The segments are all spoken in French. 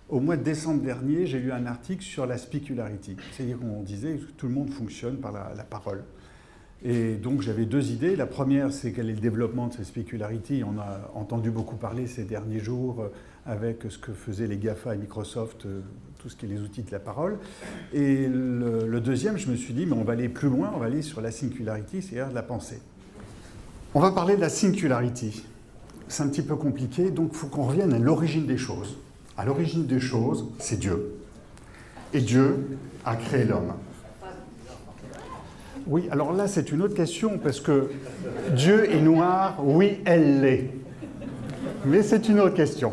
au mois de décembre dernier, j'ai lu un article sur la specularity. C'est-à-dire qu'on disait que tout le monde fonctionne par la parole. Et donc j'avais deux idées. La première, c'est quel est le développement de cette specularity. On a entendu beaucoup parler ces derniers jours avec ce que faisaient les GAFA et Microsoft, tout ce qui est les outils de la parole. Et le deuxième, je me suis dit, mais on va aller plus loin, on va aller sur la singularity, c'est-à-dire de la pensée. On va parler de la singularity. C'est un petit peu compliqué, donc il faut qu'on revienne à l'origine des choses. À l'origine des choses, c'est Dieu. Et Dieu a créé l'homme. Oui, alors là, c'est une autre question, parce que Dieu est noir, oui, elle l'est. Mais c'est une autre question.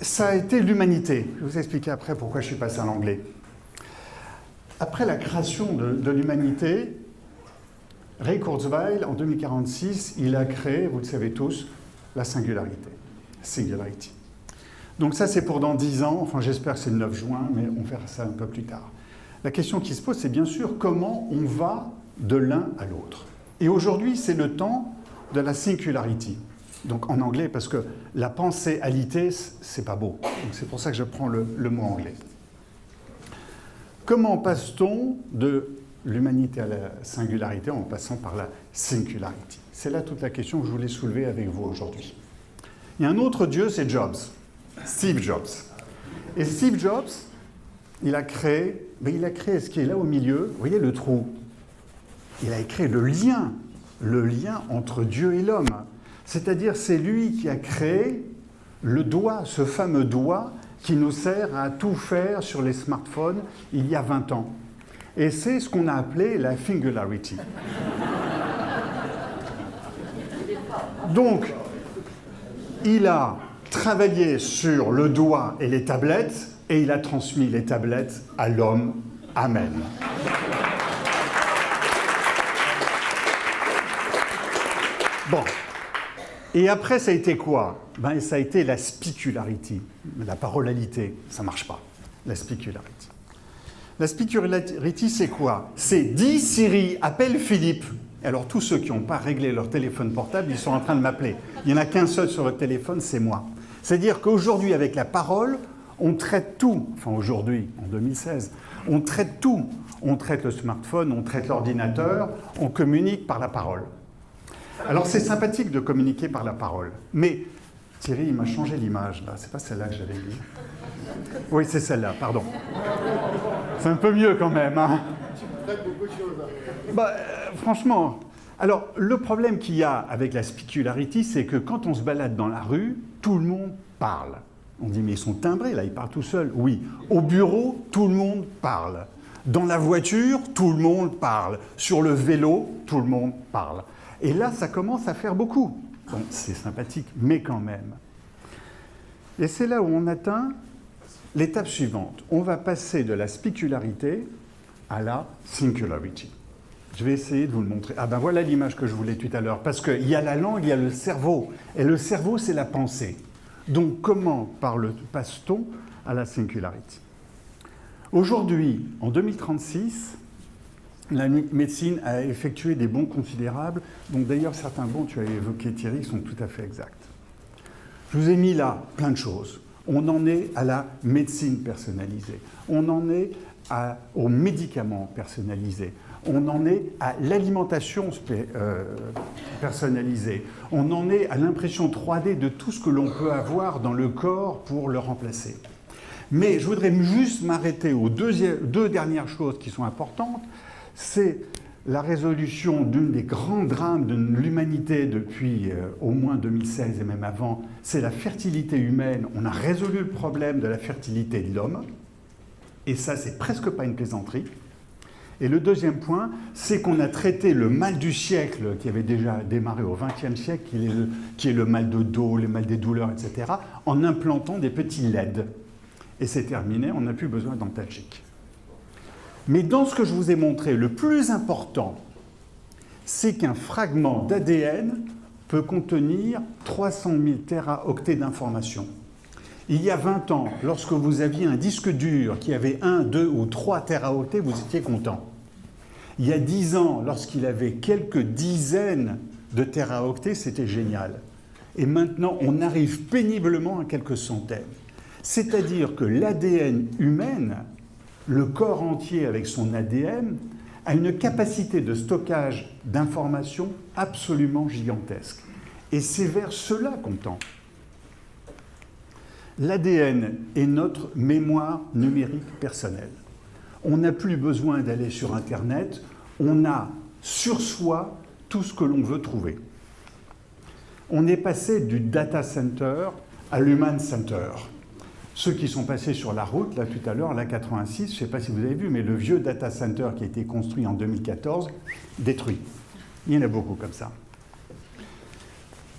Ça a été l'humanité. Je vais vous expliquer après pourquoi je suis passé à l'anglais. Après la création de l'humanité, Ray Kurzweil, en 2046, il a créé, vous le savez tous, la singularité. Singularity. Donc ça, c'est pour dans 10 ans, enfin j'espère que c'est le 9 juin, mais on verra ça un peu plus tard. La question qui se pose, c'est bien sûr comment on va de l'un à l'autre. Et aujourd'hui, c'est le temps de la singularity. Donc en anglais, parce que la pensée-alité, c'est pas beau. Donc c'est pour ça que je prends le mot anglais. Comment passe-t-on de l'humanité à la singularité en passant par la singularity? C'est là toute la question que je voulais soulever avec vous aujourd'hui. Il y a un autre Dieu, c'est Jobs, Steve Jobs. Et Steve Jobs, il a créé ce qui est là au milieu, vous voyez le trou. Il a créé le lien entre Dieu et l'homme. C'est-à-dire, c'est lui qui a créé le doigt, ce fameux doigt qui nous sert à tout faire sur les smartphones il y a 20 ans. Et c'est ce qu'on a appelé la fingularity. Donc, il a travaillé sur le doigt et les tablettes, et il a transmis les tablettes à l'homme. Amen. Bon. Et après, ça a été quoi? Ça a été la specularity, la parolalité. Ça ne marche pas, la specularity. La specularity, c'est quoi? C'est « Dis Siri, appelle Philippe ». Alors, tous ceux qui n'ont pas réglé leur téléphone portable, ils sont en train de m'appeler. Il n'y en a qu'un seul sur le téléphone, c'est moi. C'est-à-dire qu'aujourd'hui, avec la parole, on traite tout. Enfin, aujourd'hui, en 2016, on traite tout. On traite le smartphone, on traite l'ordinateur, on communique par la parole. Alors, c'est sympathique de communiquer par la parole. Mais, Thierry, il m'a changé l'image, là. C'est pas celle-là que j'avais vue. Oui, c'est celle-là, pardon. C'est un peu mieux quand même, hein. Franchement, alors le problème qu'il y a avec la specularity, c'est que quand on se balade dans la rue, tout le monde parle. On dit, mais ils sont timbrés, là, ils parlent tout seuls. Oui. Au bureau, tout le monde parle. Dans la voiture, tout le monde parle. Sur le vélo, tout le monde parle. Et là, ça commence à faire beaucoup. Bon, c'est sympathique, mais quand même. Et c'est là où on atteint l'étape suivante. On va passer de la specularité à la singularity. Je vais essayer de vous le montrer. Ah ben voilà l'image que je voulais tout à l'heure. Parce qu'il y a la langue, il y a le cerveau. Et le cerveau, c'est la pensée. Donc comment passe-t-on à la singularity? Aujourd'hui, en 2036, la médecine a effectué des bonds considérables. Donc d'ailleurs, certains bonds, tu as évoqué Thierry, sont tout à fait exacts. Je vous ai mis là plein de choses. On en est à la médecine personnalisée. On en est aux médicaments personnalisés. On en est à l'alimentation personnalisée. On en est à l'impression 3D de tout ce que l'on peut avoir dans le corps pour le remplacer. Mais je voudrais juste m'arrêter aux deux dernières choses qui sont importantes. C'est la résolution d'une des grands drames de l'humanité depuis au moins 2016 et même avant. C'est la fertilité humaine. On a résolu le problème de la fertilité de l'homme. Et ça, c'est presque pas une plaisanterie. Et le deuxième point, c'est qu'on a traité le mal du siècle, qui avait déjà démarré au XXe siècle, qui est le mal de dos, le mal des douleurs, etc., en implantant des petits LED. Et c'est terminé, on n'a plus besoin d'antalgiques. Mais dans ce que je vous ai montré, le plus important, c'est qu'un fragment d'ADN peut contenir 300 000 téraoctets d'informations. Il y a 20 ans, lorsque vous aviez un disque dur qui avait 1, 2 ou 3 téraoctets, vous étiez content. Il y a 10 ans, lorsqu'il avait quelques dizaines de téraoctets, c'était génial. et maintenant on arrive péniblement à quelques centaines. C'est-à-dire que l'ADN humaine, le corps entier avec son ADN, a une capacité de stockage d'informations absolument gigantesque. Et c'est vers cela qu'on tend. L'ADN est notre mémoire numérique personnelle. On n'a plus besoin d'aller sur Internet, on a sur soi tout ce que l'on veut trouver. On est passé du data center à l'human center. Ceux qui sont passés sur la route, là tout à l'heure, la 86, je ne sais pas si vous avez vu, mais le vieux data center qui a été construit en 2014, détruit. Il y en a beaucoup comme ça.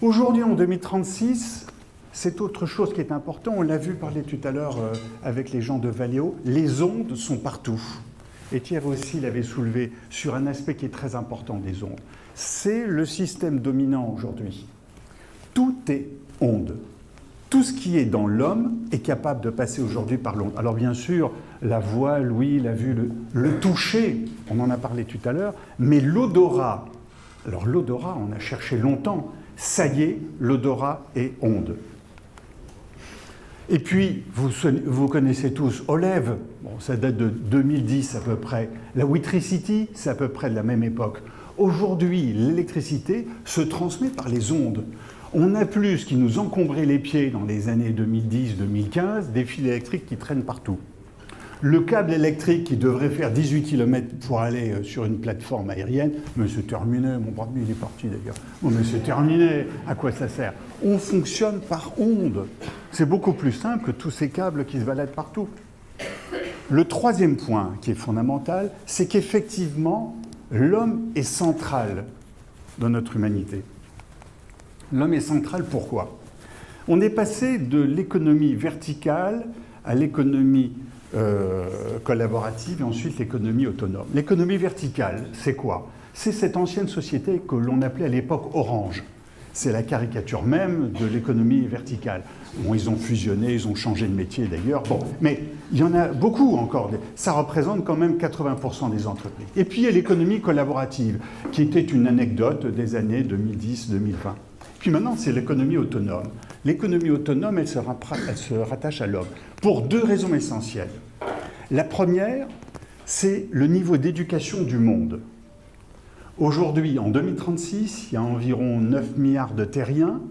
Aujourd'hui, en 2036, c'est autre chose qui est important. On l'a vu parler tout à l'heure avec les gens de Valeo. Les ondes sont partout. Et Thierry aussi l'avait soulevé sur un aspect qui est très important des ondes. C'est le système dominant aujourd'hui. Tout est onde. Tout ce qui est dans l'homme est capable de passer aujourd'hui par l'onde. Alors bien sûr, la voix, l'ouïe, la vue, le toucher, on en a parlé tout à l'heure, mais l'odorat, alors l'odorat, on a cherché longtemps, ça y est, l'odorat est onde. Et puis, vous connaissez tous Olev, bon, ça date de 2010 à peu près. La Witricity, c'est à peu près de la même époque. Aujourd'hui, l'électricité se transmet par les ondes. On n'a plus ce qui nous encombrait les pieds dans les années 2010-2015, des fils électriques qui traînent partout. Le câble électrique qui devrait faire 18 km pour aller sur une plateforme aérienne, mais c'est terminé, mon bras il est parti d'ailleurs. Bon, mais c'est terminé, à quoi ça sert? On fonctionne par ondes. C'est beaucoup plus simple que tous ces câbles qui se baladent partout. Le troisième point qui est fondamental, c'est qu'effectivement, l'homme est central dans notre humanité. L'homme est central, pourquoi? On est passé de l'économie verticale à l'économie collaborative et ensuite l'économie autonome. L'économie verticale, c'est quoi? C'est cette ancienne société que l'on appelait à l'époque Orange. C'est la caricature même de l'économie verticale. Bon, ils ont fusionné, ils ont changé de métier d'ailleurs. Bon, mais il y en a beaucoup encore. Ça représente quand même 80% des entreprises. Et puis il y a l'économie collaborative, qui était une anecdote des années 2010-2020. Puis maintenant, c'est l'économie autonome. L'économie autonome, elle se rattache à l'homme pour deux raisons essentielles. La première, c'est le niveau d'éducation du monde. Aujourd'hui, en 2036, il y a environ 9 milliards de terriens.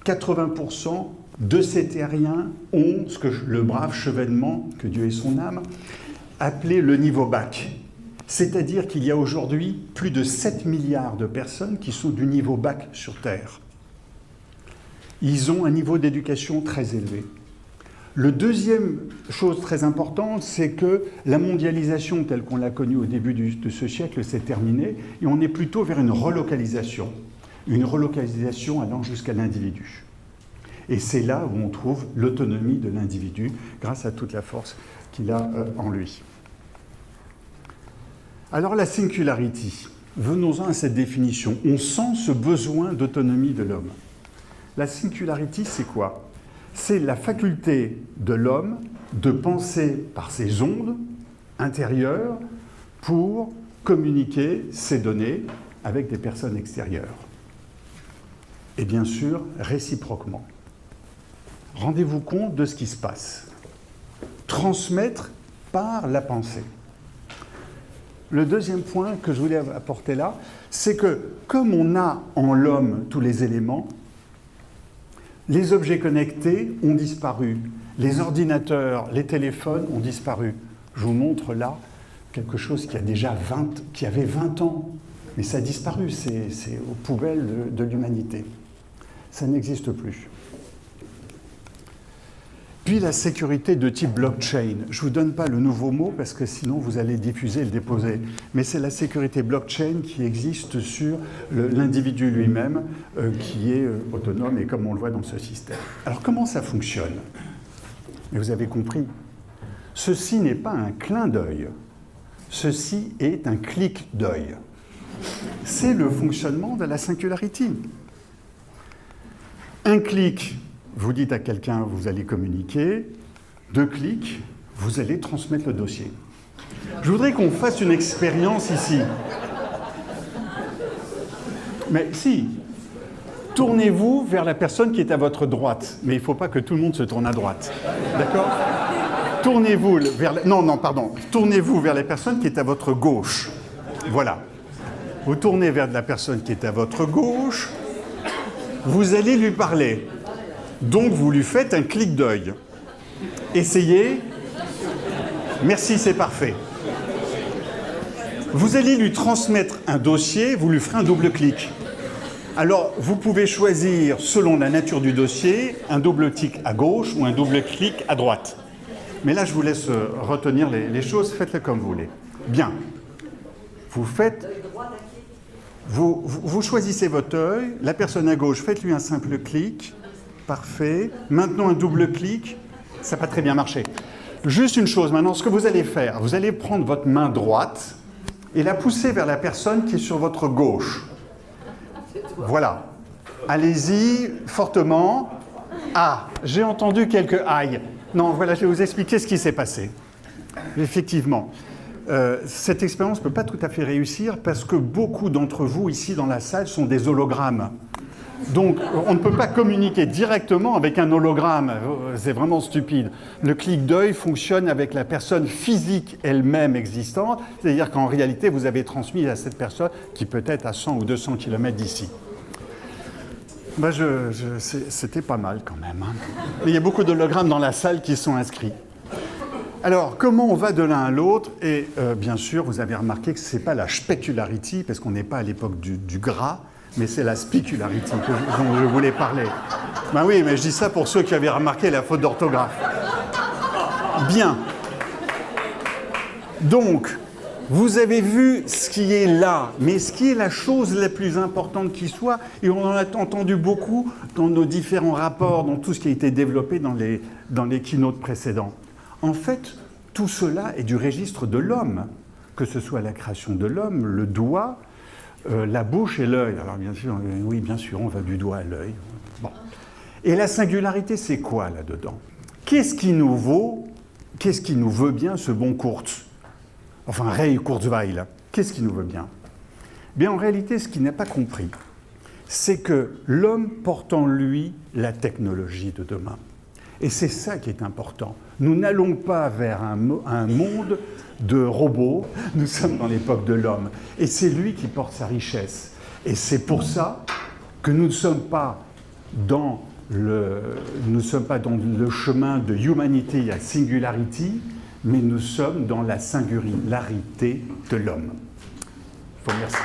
80% de ces terriens ont ce que le brave Chevènement, que Dieu ait son âme, appelait le niveau bac. C'est-à-dire qu'il y a aujourd'hui plus de 7 milliards de personnes qui sont du niveau bac sur Terre. Ils ont un niveau d'éducation très élevé. Le deuxième chose très importante, c'est que la mondialisation telle qu'on l'a connue au début de ce siècle s'est terminée et on est plutôt vers une relocalisation allant jusqu'à l'individu. Et c'est là où on trouve l'autonomie de l'individu grâce à toute la force qu'il a en lui. Alors la singularity, venons-en à cette définition. On sent ce besoin d'autonomie de l'homme. La singularity, c'est quoi? C'est la faculté de l'homme de penser par ses ondes intérieures pour communiquer ses données avec des personnes extérieures. Et bien sûr, réciproquement. Rendez-vous compte de ce qui se passe. Transmettre par la pensée. Le deuxième point que je voulais apporter là, c'est que comme on a en l'homme tous les éléments, les objets connectés ont disparu. Les ordinateurs, les téléphones ont disparu. Je vous montre là quelque chose qui avait 20 ans. Mais ça a disparu, c'est aux poubelles de l'humanité. Ça n'existe plus. Puis la sécurité de type blockchain. Je ne vous donne pas le nouveau mot parce que sinon vous allez diffuser et le déposer. Mais c'est la sécurité blockchain qui existe sur l'individu lui-même qui est autonome et comme on le voit dans ce système. Alors comment ça fonctionne? Et vous avez compris. Ceci n'est pas un clin d'œil. Ceci est un clic d'œil. C'est le fonctionnement de la singularity. Un clic, vous dites à quelqu'un, vous allez communiquer. 2 clics, vous allez transmettre le dossier. Je voudrais qu'on fasse une expérience ici. Mais si, Tournez-vous vers la personne qui est à votre droite. Mais il ne faut pas que tout le monde se tourne à droite. D'accord? Tournez-vous vers... Tournez-vous vers la personne qui est à votre gauche. Voilà. Vous tournez vers la personne qui est à votre gauche. Vous allez lui parler. Donc, vous lui faites un clic d'œil. Essayez. Merci, c'est parfait. Vous allez lui transmettre un dossier, vous lui ferez un double clic. Alors, vous pouvez choisir, selon la nature du dossier, un double clic à gauche ou un double clic à droite. Mais là, je vous laisse retenir les choses, faites-le comme vous voulez. Bien. Vous choisissez votre œil, la personne à gauche, faites-lui un simple clic. Parfait. Maintenant, un double clic. Ça n'a pas très bien marché. Juste une chose, maintenant, ce que vous allez faire, vous allez prendre votre main droite et la pousser vers la personne qui est sur votre gauche. Voilà. Allez-y, fortement. Ah, j'ai entendu quelques aïe. Non, voilà, je vais vous expliquer ce qui s'est passé. Effectivement, cette expérience ne peut pas tout à fait réussir parce que beaucoup d'entre vous, ici dans la salle, sont des hologrammes. Donc, on ne peut pas communiquer directement avec un hologramme. C'est vraiment stupide. Le clic d'œil fonctionne avec la personne physique elle-même existante. C'est-à-dire qu'en réalité, vous avez transmis à cette personne qui peut être à 100 ou 200 km d'ici. Ben c'était pas mal quand même. Hein. Mais il y a beaucoup d'hologrammes dans la salle qui sont inscrits. Alors, comment on va de l'un à l'autre? Et bien sûr, vous avez remarqué que ce n'est pas la specularity, parce qu'on n'est pas à l'époque du gras, mais c'est la spicularity dont je voulais parler. Ben oui, mais je dis ça pour ceux qui avaient remarqué la faute d'orthographe. Bien. Donc, vous avez vu ce qui est là, mais ce qui est la chose la plus importante qui soit, et on en a entendu beaucoup dans nos différents rapports, dans tout ce qui a été développé dans les keynotes précédents. En fait, tout cela est du registre de l'homme, que ce soit la création de l'homme, le doigt, la bouche et l'œil. Alors bien sûr, oui, bien sûr, on va du doigt à l'œil. Bon. Et la singularité, c'est quoi là-dedans? Qu'est-ce qui nous veut bien ce bon Kurtz? Enfin, Ray Kurzweil, qu'est-ce qui nous veut bien? Bien, en réalité, ce qu'il n'a pas compris, c'est que l'homme porte en lui la technologie de demain. Et c'est ça qui est important. Nous n'allons pas vers un monde de robots, nous sommes dans l'époque de l'homme. Et c'est lui qui porte sa richesse. Et c'est pour ça que nous ne sommes pas dans le chemin de humanity à singularity, mais nous sommes dans la singularité de l'homme. Je vous remercie.